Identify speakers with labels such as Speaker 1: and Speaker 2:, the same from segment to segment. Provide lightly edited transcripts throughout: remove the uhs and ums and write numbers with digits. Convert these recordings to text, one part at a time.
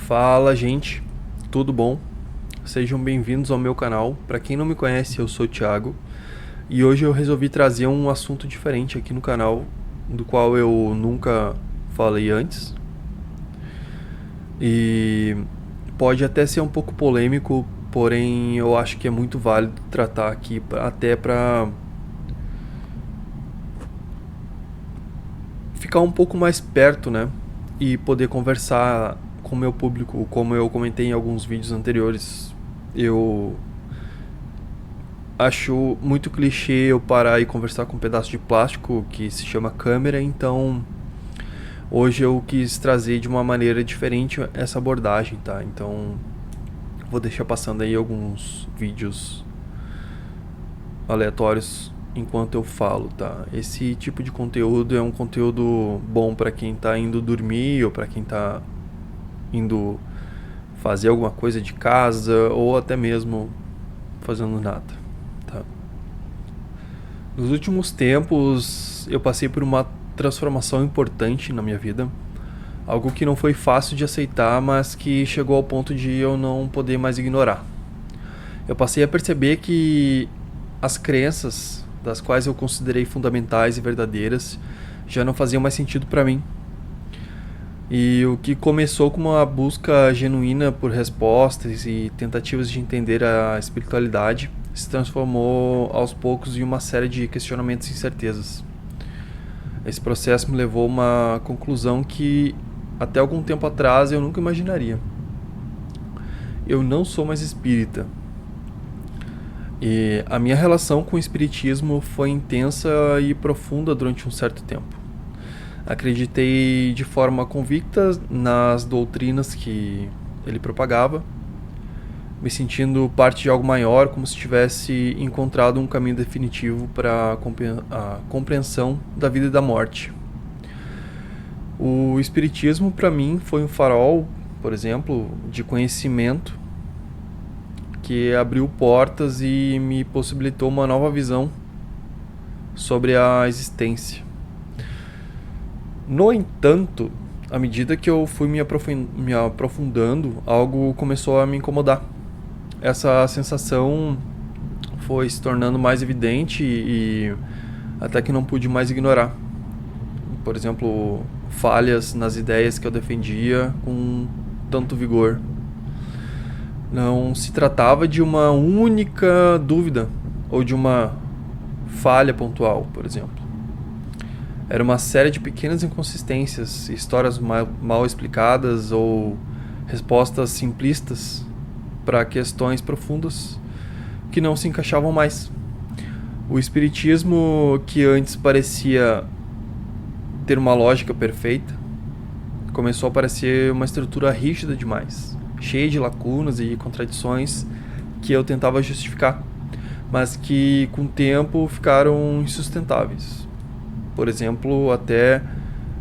Speaker 1: Fala, gente, tudo bom? Sejam bem-vindos ao meu canal. Para quem não me conhece, eu sou o Thiago e hoje eu resolvi trazer um assunto diferente aqui no canal, do qual eu nunca falei antes. E pode até ser um pouco polêmico, porém eu acho que é muito válido tratar aqui, até para ficar um pouco mais perto, né? E poder conversar com o meu público, como eu comentei em alguns vídeos anteriores. Eu acho muito clichê eu parar e conversar com um pedaço de plástico que se chama câmera, então hoje eu quis trazer de uma maneira diferente essa abordagem, tá? Então vou deixar passando aí alguns vídeos aleatórios enquanto eu falo, tá? Esse tipo de conteúdo é um conteúdo bom para quem tá indo dormir ou para quem tá indo fazer alguma coisa de casa ou até mesmo fazendo nada, tá? Nos últimos tempos eu passei por uma transformação importante na minha vida, algo que não foi fácil de aceitar, mas que chegou ao ponto de eu não poder mais ignorar. Eu passei a perceber que as crenças das quais eu considerei fundamentais e verdadeiras já não faziam mais sentido para mim. E o que começou como uma busca genuína por respostas e tentativas de entender a espiritualidade se transformou aos poucos em uma série de questionamentos e incertezas. Esse processo me levou a uma conclusão que até algum tempo atrás eu nunca imaginaria. Eu não sou mais espírita. E a minha relação com o espiritismo foi intensa e profunda durante um certo tempo. Acreditei de forma convicta nas doutrinas que ele propagava, me sentindo parte de algo maior, como se tivesse encontrado um caminho definitivo para a compreensão da vida e da morte. O espiritismo para mim foi um farol, por exemplo, de conhecimento que abriu portas e me possibilitou uma nova visão sobre a existência. No entanto, à medida que eu fui me aprofundando, algo começou a me incomodar. Essa sensação foi se tornando mais evidente e até que não pude mais ignorar. Por exemplo, falhas nas ideias que eu defendia com tanto vigor. Não se tratava de uma única dúvida ou de uma falha pontual, por exemplo. Era uma série de pequenas inconsistências, histórias mal explicadas ou respostas simplistas para questões profundas que não se encaixavam mais. O espiritismo, que antes parecia ter uma lógica perfeita, começou a parecer uma estrutura rígida demais, cheia de lacunas e contradições que eu tentava justificar, mas que com o tempo ficaram insustentáveis. Por exemplo, até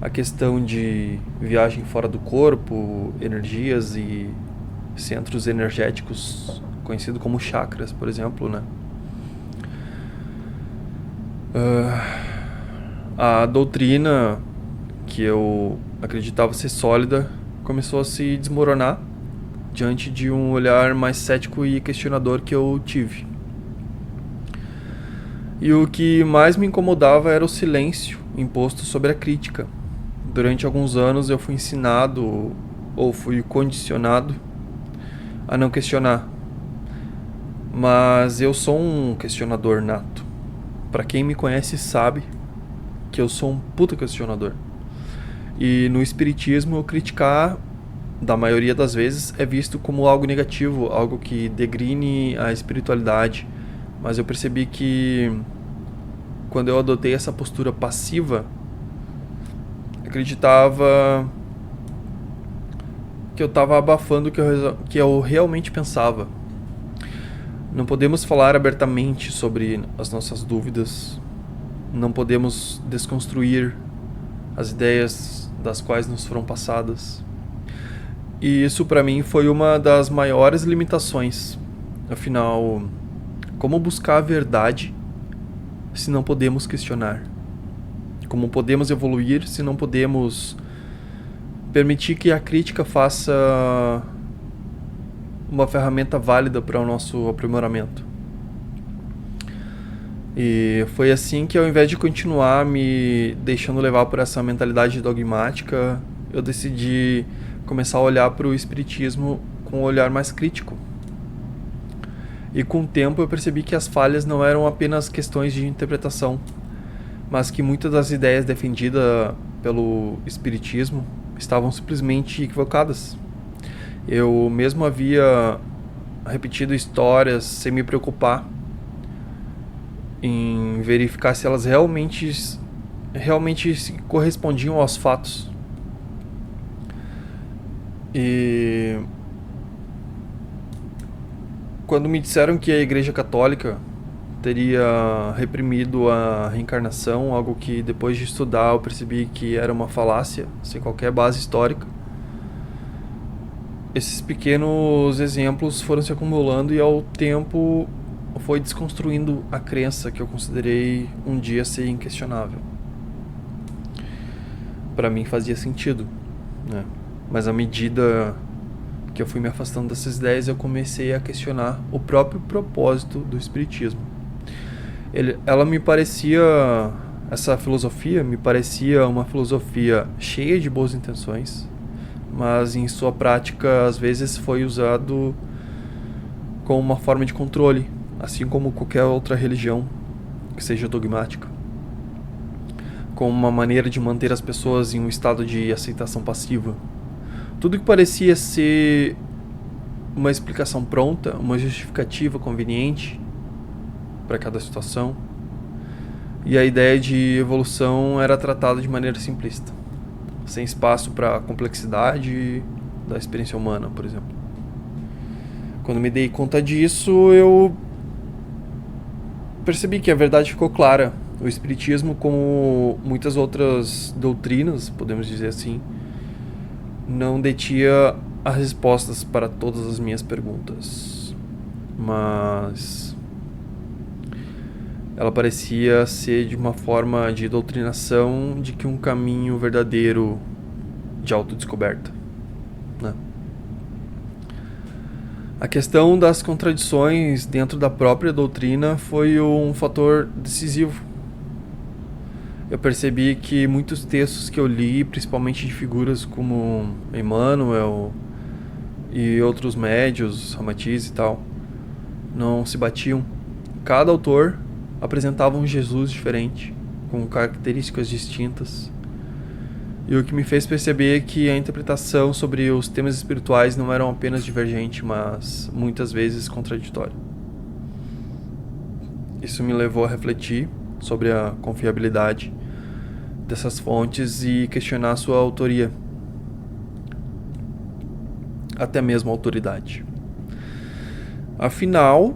Speaker 1: a questão de viagem fora do corpo, energias e centros energéticos, conhecido como chakras, por exemplo, né? A doutrina que eu acreditava ser sólida começou a se desmoronar diante de um olhar mais cético e questionador que eu tive. E o que mais me incomodava era o silêncio imposto sobre a crítica. Durante alguns anos eu fui ensinado ou fui condicionado a não questionar. Mas eu sou um questionador nato. Pra quem me conhece sabe que eu sou um puta questionador. E no espiritismo, criticar, da maioria das vezes, é visto como algo negativo, algo que degrine a espiritualidade. Mas eu percebi que quando eu adotei essa postura passiva, acreditava que eu estava abafando o que eu realmente pensava. Não podemos falar abertamente sobre as nossas dúvidas, não podemos desconstruir as ideias das quais nos foram passadas. E isso para mim foi uma das maiores limitações. Afinal, como buscar a verdade se não podemos questionar? Como podemos evoluir se não podemos permitir que a crítica faça uma ferramenta válida para o nosso aprimoramento. E foi assim que, ao invés de continuar me deixando levar por essa mentalidade dogmática, eu decidi começar a olhar para o espiritismo com um olhar mais crítico. E com o tempo eu percebi que as falhas não eram apenas questões de interpretação, mas que muitas das ideias defendidas pelo espiritismo estavam simplesmente equivocadas. Eu mesmo havia repetido histórias sem me preocupar em verificar se elas realmente correspondiam aos fatos. E quando me disseram que a Igreja Católica teria reprimido a reencarnação, algo que depois de estudar eu percebi que era uma falácia, sem qualquer base histórica, esses pequenos exemplos foram se acumulando e ao tempo foi desconstruindo a crença que eu considerei um dia ser inquestionável. Para mim fazia sentido, né? Mas à medida que eu fui me afastando dessas ideias, eu comecei a questionar o próprio propósito do espiritismo. Essa filosofia me parecia uma filosofia cheia de boas intenções, mas em sua prática às vezes foi usado como uma forma de controle, assim como qualquer outra religião que seja dogmática, como uma maneira de manter as pessoas em um estado de aceitação passiva. Tudo que parecia ser uma explicação pronta, uma justificativa conveniente para cada situação, e a ideia de evolução era tratada de maneira simplista, sem espaço para a complexidade da experiência humana, por exemplo. Quando me dei conta disso, eu percebi que a verdade ficou clara. O espiritismo, como muitas outras doutrinas, podemos dizer assim, não detinha as respostas para todas as minhas perguntas, mas ela parecia ser de uma forma de doutrinação de que um caminho verdadeiro de autodescoberta, né? A questão das contradições dentro da própria doutrina foi um fator decisivo. Eu percebi que muitos textos que eu li, principalmente de figuras como Emmanuel e outros médios, Ramatiz e tal, não se batiam. Cada autor apresentava um Jesus diferente, com características distintas. E o que me fez perceber que a interpretação sobre os temas espirituais não eram apenas divergente, mas muitas vezes contraditória. Isso me levou a refletir sobre a confiabilidade dessas fontes e questionar sua autoria, até mesmo a autoridade. Afinal,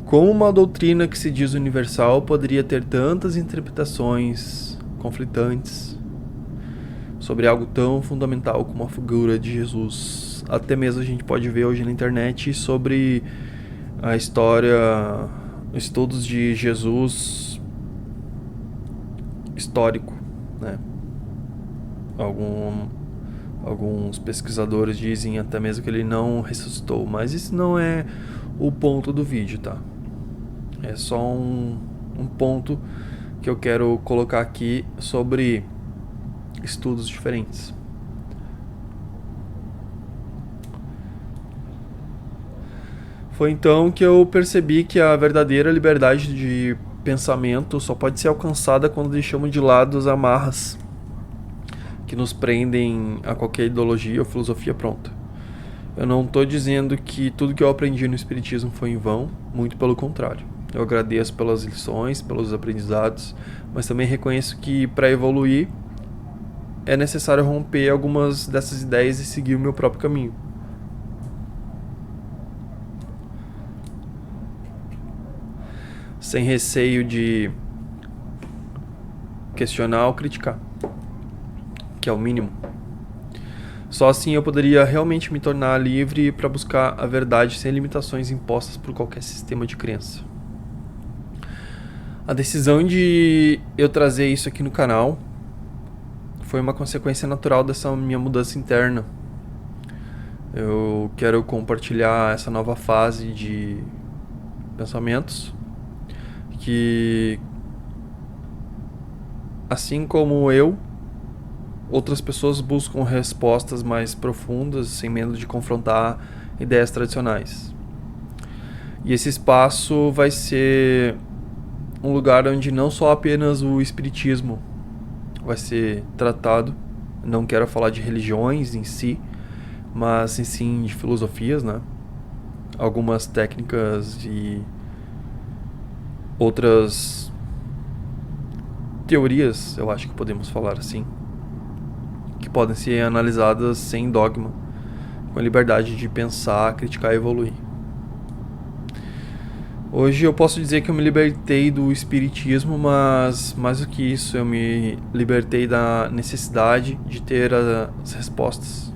Speaker 1: como uma doutrina que se diz universal poderia ter tantas interpretações conflitantes sobre algo tão fundamental como a figura de Jesus? Até mesmo a gente pode ver hoje na internet sobre a história, estudos de Jesus histórico, né? Alguns pesquisadores dizem até mesmo que ele não ressuscitou, mas isso não é o ponto do vídeo, tá? É só um ponto que eu quero colocar aqui sobre estudos diferentes. Foi então que eu percebi que a verdadeira liberdade de pensamento só pode ser alcançada quando deixamos de lado as amarras que nos prendem a qualquer ideologia ou filosofia pronta. Eu não estou dizendo que tudo que eu aprendi no Espiritismo foi em vão, muito pelo contrário. Eu agradeço pelas lições, pelos aprendizados, mas também reconheço que para evoluir é necessário romper algumas dessas ideias e seguir o meu próprio caminho. Sem receio de questionar ou criticar, que é o mínimo. Só assim eu poderia realmente me tornar livre para buscar a verdade sem limitações impostas por qualquer sistema de crença. A decisão de eu trazer isso aqui no canal foi uma consequência natural dessa minha mudança interna. Eu quero compartilhar essa nova fase de pensamentos que, assim como eu, outras pessoas buscam respostas mais profundas, sem medo de confrontar ideias tradicionais. E esse espaço vai ser um lugar onde não só apenas o espiritismo vai ser tratado. Não quero falar de religiões em si, mas sim de filosofias, né? Algumas técnicas e outras teorias, eu acho que podemos falar assim, que podem ser analisadas sem dogma, com a liberdade de pensar, criticar e evoluir. Hoje eu posso dizer que eu me libertei do espiritismo, mas mais do que isso, eu me libertei da necessidade de ter as respostas.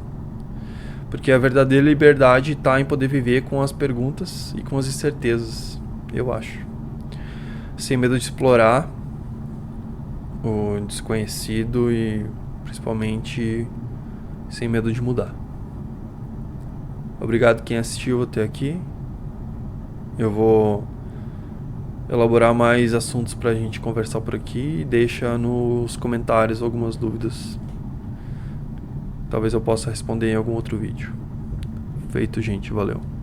Speaker 1: Porque a verdadeira liberdade está em poder viver com as perguntas e com as incertezas, eu acho. Sem medo de explorar o desconhecido e principalmente sem medo de mudar. Obrigado quem assistiu até aqui. Eu vou elaborar mais assuntos pra gente conversar por aqui e deixa nos comentários algumas dúvidas. Talvez eu possa responder em algum outro vídeo. Feito, gente. Valeu.